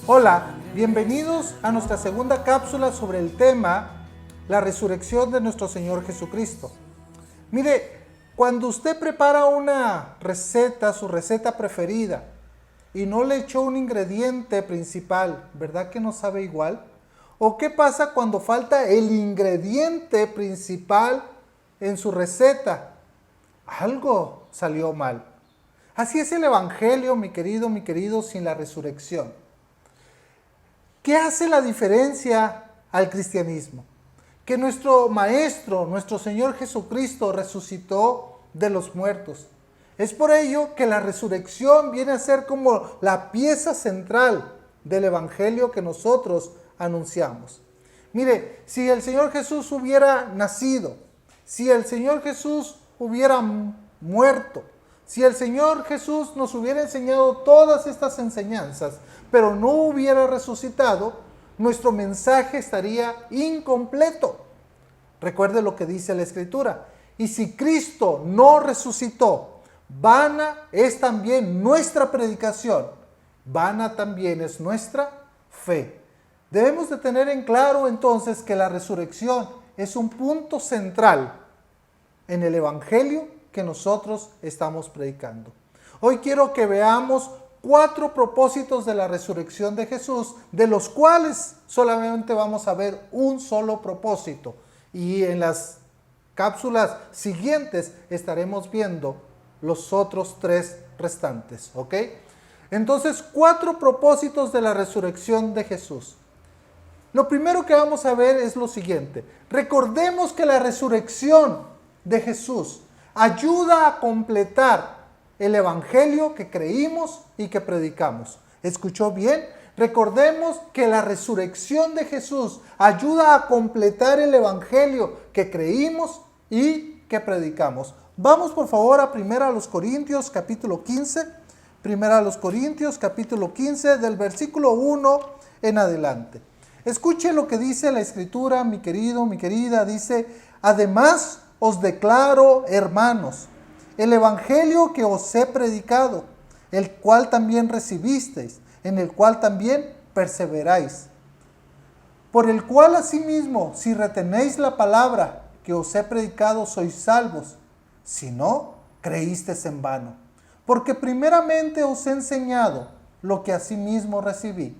Hola, bienvenidos a nuestra segunda cápsula sobre el tema la resurrección de nuestro Señor Jesucristo. Mire, cuando usted prepara una receta, su receta preferida, y no le echó un ingrediente principal, ¿verdad que no sabe igual? ¿O qué pasa cuando falta el ingrediente principal en su receta? Algo salió mal. Así es el Evangelio, mi querido, sin la resurrección. ¿Qué hace la diferencia al cristianismo? Que nuestro Maestro, nuestro Señor Jesucristo resucitó de los muertos. Es por ello que la resurrección viene a ser como la pieza central del Evangelio que nosotros anunciamos. Mire, si el Señor Jesús hubiera nacido, si el Señor Jesús hubiera muerto, si el Señor Jesús nos hubiera enseñado todas estas enseñanzas, pero no hubiera resucitado, nuestro mensaje estaría incompleto. Recuerde lo que dice la Escritura. Y si Cristo no resucitó, vana es también nuestra predicación, vana también es nuestra fe. Debemos de tener en claro entonces que la resurrección es un punto central en el Evangelio que nosotros estamos predicando. Hoy quiero que veamos 4 propósitos de la resurrección de Jesús, de los cuales solamente vamos a ver un solo propósito. Y en las cápsulas siguientes estaremos viendo los otros 3 restantes, ¿ok? Entonces, 4 propósitos de la resurrección de Jesús. Lo primero que vamos a ver es lo siguiente. Recordemos que la resurrección de Jesús ayuda a completar el Evangelio que creímos y que predicamos. ¿Escuchó bien? Recordemos que la resurrección de Jesús ayuda a completar el Evangelio que creímos y que predicamos. Vamos por favor a 1 Corintios capítulo 15. 1 Corintios capítulo 15 del versículo 1 en adelante. Escuche lo que dice la Escritura, mi querido, mi querida. Dice, además os declaro, hermanos, el evangelio que os he predicado, el cual también recibisteis, en el cual también perseveráis. Por el cual asimismo, si retenéis la palabra que os he predicado, sois salvos. Si no, creísteis en vano. Porque primeramente os he enseñado lo que asimismo recibí,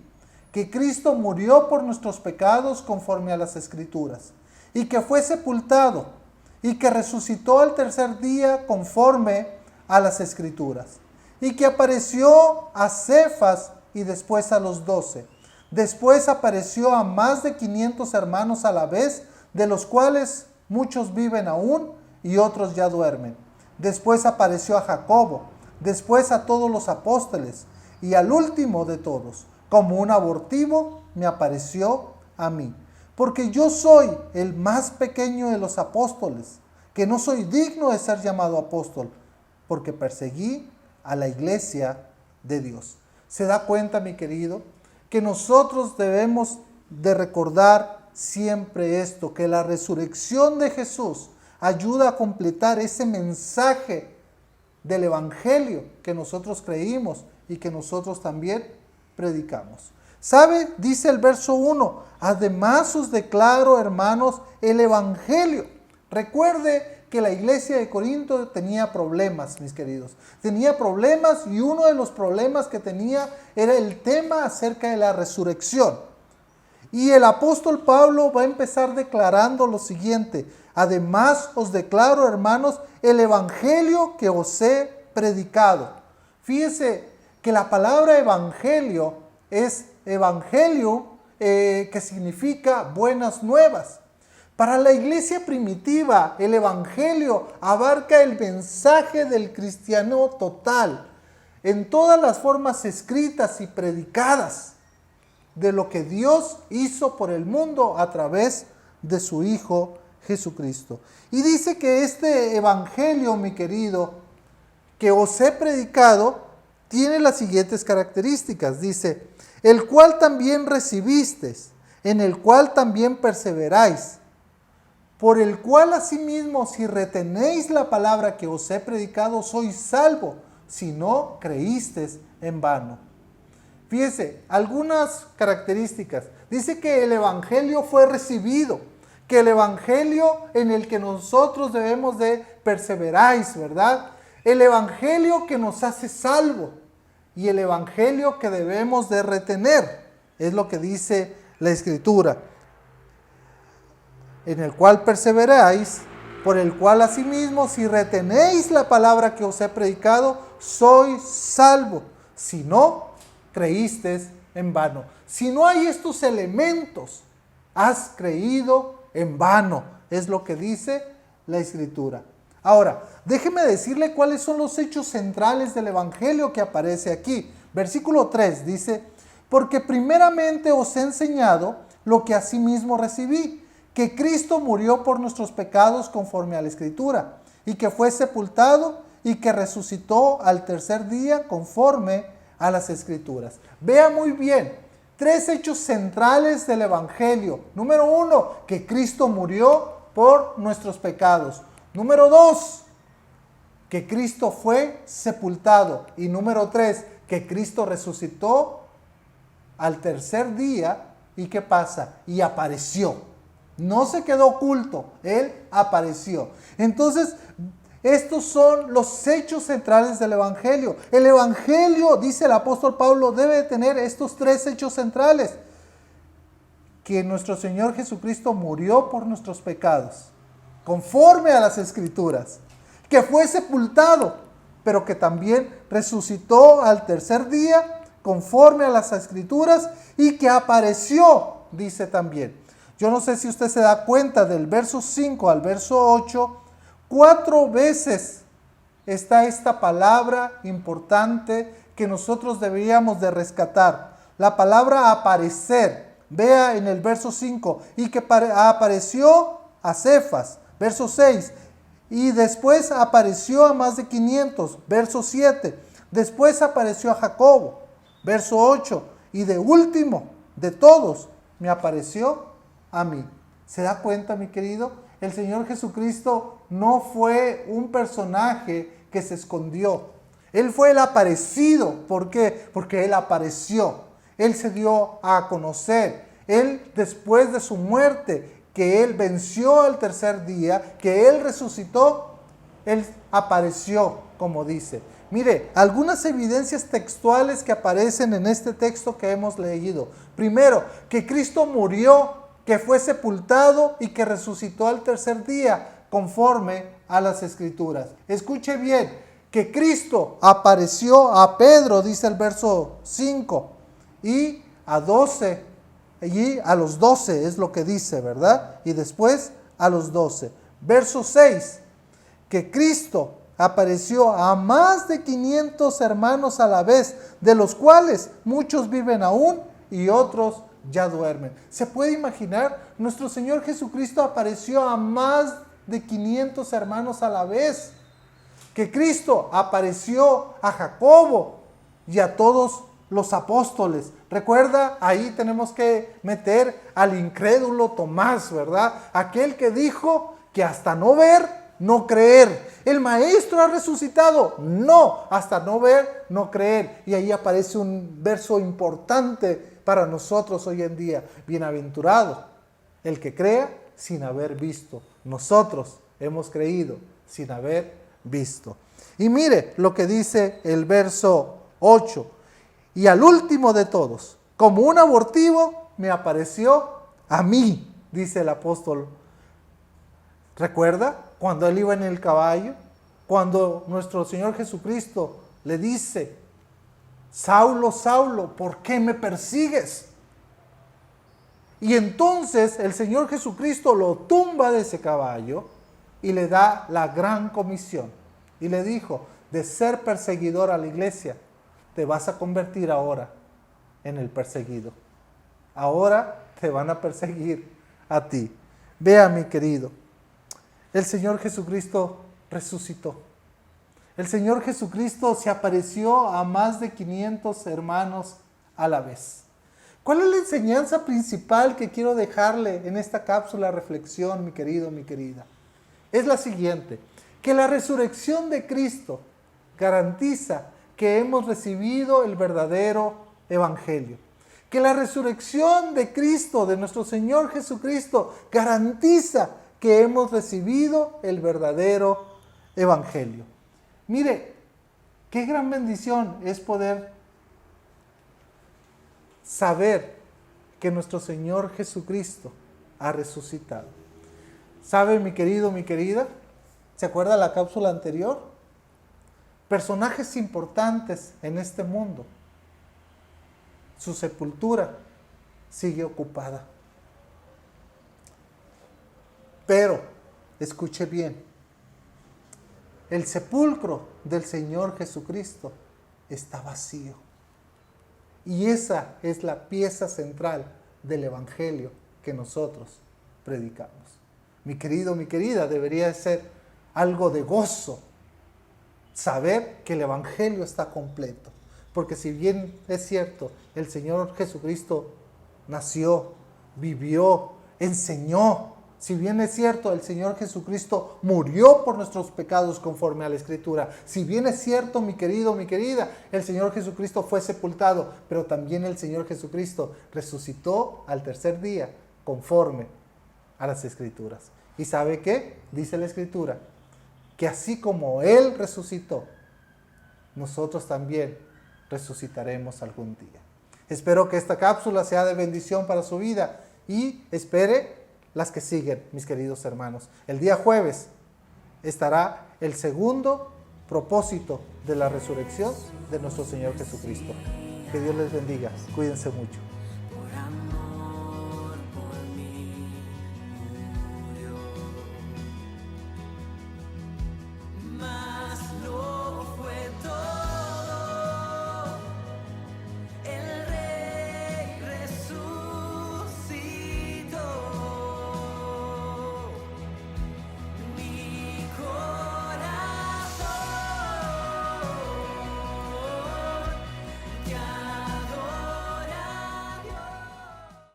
que Cristo murió por nuestros pecados conforme a las Escrituras, y que fue sepultado, y que resucitó al tercer día conforme a las Escrituras, y que apareció a Cefas y después a los 12. Después apareció a más de 500 hermanos a la vez, de los cuales muchos viven aún y otros ya duermen. Después apareció a Jacobo, después a todos los apóstoles, y al último de todos, como un abortivo, me apareció a mí. Porque yo soy el más pequeño de los apóstoles, que no soy digno de ser llamado apóstol, porque perseguí a la iglesia de Dios. ¿Se da cuenta, mi querido? Que nosotros debemos de recordar siempre esto, que la resurrección de Jesús ayuda a completar ese mensaje del Evangelio que nosotros creímos y que nosotros también predicamos. ¿Sabe? Dice el verso 1, además os declaro, hermanos, el Evangelio. Recuerde que la iglesia de Corinto tenía problemas, mis queridos. Tenía problemas y uno de los problemas que tenía era el tema acerca de la resurrección. Y el apóstol Pablo va a empezar declarando lo siguiente, además os declaro, hermanos, el Evangelio que os he predicado. Fíjese que la palabra evangelio es evangelio, que significa buenas nuevas. Para la iglesia primitiva, el evangelio abarca el mensaje del cristiano total, en todas las formas escritas y predicadas, de lo que Dios hizo por el mundo a través de su Hijo Jesucristo. Y dice que este evangelio, mi querido, que os he predicado, tiene las siguientes características. Dice, el cual también recibisteis, en el cual también perseveráis, por el cual asimismo si retenéis la palabra que os he predicado, sois salvo, si no creísteis en vano. Fíjese, algunas características. Dice que el Evangelio fue recibido, que el Evangelio en el que nosotros debemos de perseveráis, ¿verdad? El Evangelio que nos hace salvo y el Evangelio que debemos de retener, es lo que dice la Escritura. En el cual perseveráis, por el cual asimismo, si retenéis la palabra que os he predicado, sois salvo. Si no, creísteis en vano. Si no hay estos elementos, has creído en vano. Es lo que dice la Escritura. Ahora, déjeme decirle cuáles son los hechos centrales del Evangelio que aparece aquí. Versículo 3 dice, porque primeramente os he enseñado lo que asimismo recibí, que Cristo murió por nuestros pecados conforme a la Escritura, y que fue sepultado y que resucitó al tercer día conforme a las Escrituras. Vea muy bien, 3 hechos centrales del Evangelio. Número 1, que Cristo murió por nuestros pecados. Número 2, que Cristo fue sepultado. Y número 3, que Cristo resucitó al tercer día. ¿Y qué pasa? Y apareció. No se quedó oculto, Él apareció. Entonces, estos son los hechos centrales del Evangelio. El Evangelio, dice el apóstol Pablo, debe tener estos 3 hechos centrales. Que nuestro Señor Jesucristo murió por nuestros pecados, conforme a las Escrituras. Que fue sepultado, pero que también resucitó al tercer día, conforme a las Escrituras. Y que apareció, dice también. Yo no sé si usted se da cuenta del verso 5 al verso 8, 4 veces está esta palabra importante que nosotros deberíamos de rescatar. La palabra aparecer. Vea en el verso 5, y que apareció a Cefas. Verso 6, y después apareció a más de 500. Verso 7, después apareció a Jacobo. Verso 8, y de último de todos me apareció a mí. ¿Se da cuenta, mi querido? El Señor Jesucristo no fue un personaje que se escondió. Él fue el aparecido. ¿Por qué? Porque Él apareció. Él se dio a conocer. Él, después de su muerte, que Él venció al tercer día, que Él resucitó, Él apareció, como dice. Mire, algunas evidencias textuales que aparecen en este texto que hemos leído. Primero, que Cristo murió, que fue sepultado y que resucitó al tercer día, conforme a las Escrituras. Escuche bien, que Cristo apareció a Pedro, dice el verso 5, y a 12, y a los 12 es lo que dice, ¿verdad? Y después a los 12. Verso 6, que Cristo apareció a más de 500 hermanos a la vez, de los cuales muchos viven aún y otros ya duermen. ¿Se puede imaginar? Nuestro Señor Jesucristo apareció a más de 500 hermanos a la vez. Que Cristo apareció a Jacobo y a todos los apóstoles. Recuerda, ahí tenemos que meter al incrédulo Tomás, ¿verdad? Aquel que dijo que hasta no ver, no creer. El Maestro ha resucitado. No, hasta no ver, no creer. Y ahí aparece un verso importante para nosotros hoy en día. Bienaventurado el que crea sin haber visto. Nosotros hemos creído sin haber visto. Y mire lo que dice el verso 8. Y al último de todos, como un abortivo, me apareció a mí, dice el apóstol. ¿Recuerda cuando él iba en el caballo? Cuando nuestro Señor Jesucristo le dice, Saulo, Saulo, ¿por qué me persigues? Y entonces el Señor Jesucristo lo tumba de ese caballo y le da la gran comisión. Y le dijo, de ser perseguidor a la iglesia, te vas a convertir ahora en el perseguido. Ahora te van a perseguir a ti. Vea, mi querido, el Señor Jesucristo resucitó. El Señor Jesucristo se apareció a más de 500 hermanos a la vez. ¿Cuál es la enseñanza principal que quiero dejarle en esta cápsula reflexión, mi querido, mi querida? Es la siguiente, que la resurrección de Cristo garantiza que hemos recibido el verdadero evangelio. Que la resurrección de Cristo, de nuestro Señor Jesucristo, garantiza que hemos recibido el verdadero evangelio. Mire, qué gran bendición es poder saber que nuestro Señor Jesucristo ha resucitado. ¿Sabe, mi querido, mi querida? ¿Se acuerda la cápsula anterior? Personajes importantes en este mundo. Su sepultura sigue ocupada. Pero, escuche bien, el sepulcro del Señor Jesucristo está vacío. Y esa es la pieza central del evangelio que nosotros predicamos. Mi querido, mi querida, debería ser algo de gozo saber que el evangelio está completo. Porque si bien es cierto, el Señor Jesucristo nació, vivió, enseñó. Si bien es cierto, el Señor Jesucristo murió por nuestros pecados conforme a la Escritura. Si bien es cierto, mi querido, mi querida, el Señor Jesucristo fue sepultado, pero también el Señor Jesucristo resucitó al tercer día conforme a las Escrituras. ¿Y sabe qué? Dice la Escritura, que así como Él resucitó, nosotros también resucitaremos algún día. Espero que esta cápsula sea de bendición para su vida y espere las que siguen, mis queridos hermanos. El día jueves estará el segundo propósito de la resurrección de nuestro Señor Jesucristo. Que Dios les bendiga. Cuídense mucho.